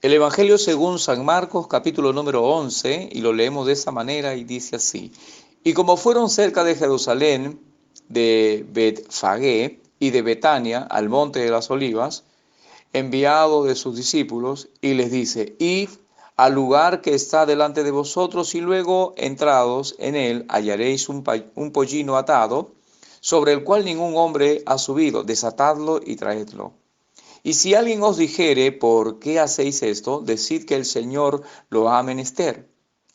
El Evangelio según San Marcos, capítulo número 11, y lo leemos de esa manera y dice así. Y como fueron cerca de Jerusalén, de Betfagé y de Betania, al monte de las olivas, enviado de sus discípulos, y les dice, id al lugar que está delante de vosotros, y luego entrados en él hallaréis un pollino atado, sobre el cual ningún hombre ha subido, desatadlo y traedlo. Y si alguien os dijere, ¿por qué hacéis esto? Decid que el Señor lo ha menester,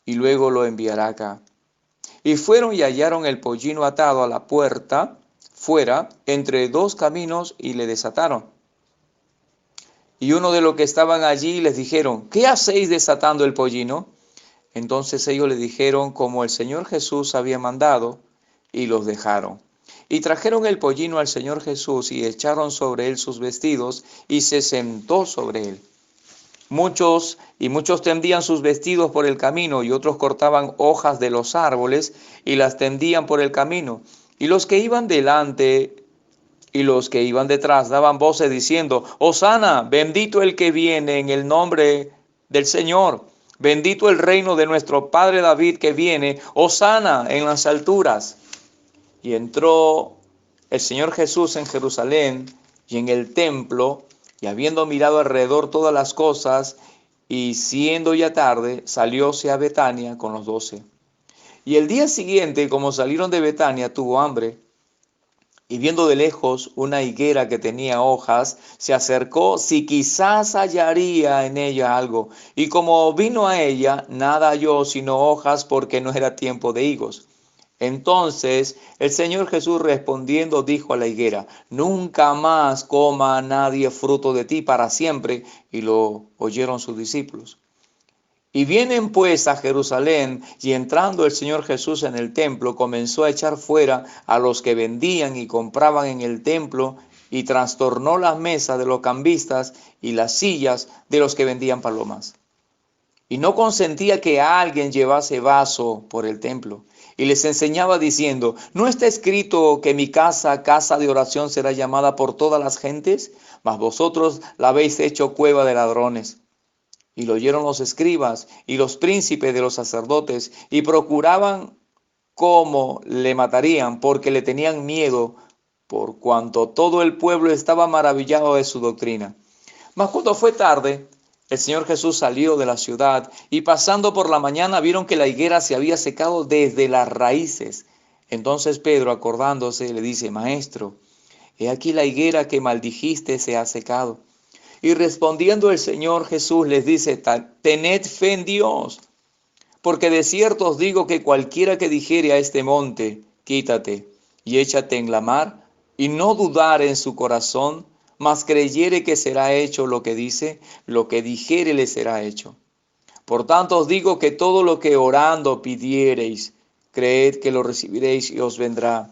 y luego lo enviará acá. Y fueron y hallaron el pollino atado a la puerta, fuera, entre dos caminos, y le desataron. Y uno de los que estaban allí les dijeron, ¿qué hacéis desatando el pollino? Entonces ellos le dijeron como el Señor Jesús había mandado, y los dejaron. Y trajeron el pollino al Señor Jesús y echaron sobre él sus vestidos, y se sentó sobre él. Muchos tendían sus vestidos por el camino, y otros cortaban hojas de los árboles y las tendían por el camino. Y los que iban delante y los que iban detrás daban voces diciendo, Hosana, bendito el que viene en el nombre del Señor. Bendito el reino de nuestro padre David que viene, Hosana en las alturas. Y entró el Señor Jesús en Jerusalén y en el templo, y habiendo mirado alrededor todas las cosas, y siendo ya tarde, salióse a Betania con los 12. Y el día siguiente, como salieron de Betania, tuvo hambre. Y viendo de lejos una higuera que tenía hojas, se acercó si quizás hallaría en ella algo. Y como vino a ella, nada halló sino hojas, porque no era tiempo de higos. Entonces el Señor Jesús respondiendo dijo a la higuera, nunca más coma nadie fruto de ti para siempre. Y lo oyeron sus discípulos. Y vienen pues a Jerusalén, y entrando el Señor Jesús en el templo, comenzó a echar fuera a los que vendían y compraban en el templo, y trastornó las mesas de los cambistas y las sillas de los que vendían palomas. Y no consentía que alguien llevase vaso por el templo. Y les enseñaba diciendo, ¿no está escrito que mi casa, casa de oración, será llamada por todas las gentes? Mas vosotros la habéis hecho cueva de ladrones. Y lo oyeron los escribas y los príncipes de los sacerdotes, y procuraban cómo le matarían, porque le tenían miedo, por cuanto todo el pueblo estaba maravillado de su doctrina. Mas cuando fue tarde, el Señor Jesús salió de la ciudad, y pasando por la mañana vieron que la higuera se había secado desde las raíces. Entonces Pedro, acordándose, le dice, Maestro, he aquí la higuera que maldijiste se ha secado. Y respondiendo el Señor Jesús les dice, tened fe en Dios, porque de cierto os digo que cualquiera que dijere a este monte, quítate y échate en la mar, y no dudare en su corazón, mas creyere que será hecho lo que dice, lo que dijere le será hecho. Por tanto os digo que todo lo que orando pidiereis, creed que lo recibiréis y os vendrá.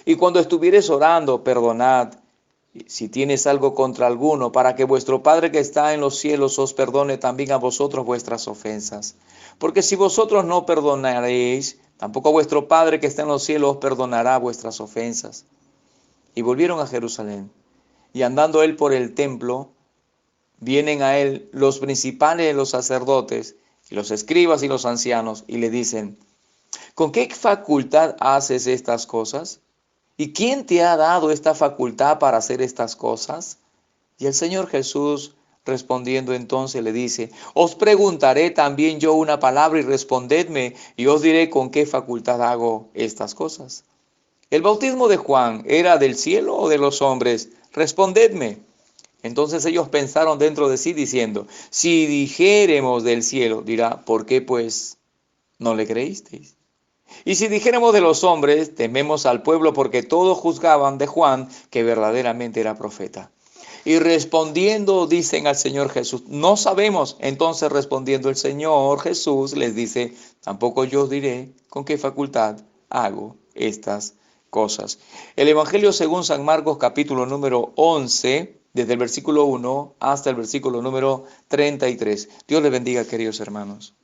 Y cuando estuviereis orando, perdonad si tienes algo contra alguno, para que vuestro Padre que está en los cielos os perdone también a vosotros vuestras ofensas. Porque si vosotros no perdonaréis, tampoco vuestro Padre que está en los cielos os perdonará vuestras ofensas. Y volvieron a Jerusalén. Y andando él por el templo, vienen a él los principales de los sacerdotes, y los escribas y los ancianos, y le dicen, ¿con qué facultad haces estas cosas? ¿Y quién te ha dado esta facultad para hacer estas cosas? Y el Señor Jesús respondiendo entonces le dice, os preguntaré también yo una palabra y respondedme, y os diré con qué facultad hago estas cosas. ¿El bautismo de Juan era del cielo o de los hombres? Respondedme. Entonces ellos pensaron dentro de sí diciendo, si dijéremos del cielo, dirá, ¿por qué pues no le creísteis? Y si dijéramos de los hombres, tememos al pueblo porque todos juzgaban de Juan que verdaderamente era profeta. Y respondiendo dicen al Señor Jesús, no sabemos. Entonces respondiendo el Señor Jesús les dice, tampoco yo os diré con qué facultad hago estas cosas. El Evangelio según San Marcos capítulo número 11, desde el versículo 1 hasta el versículo número 33. Dios les bendiga, queridos hermanos.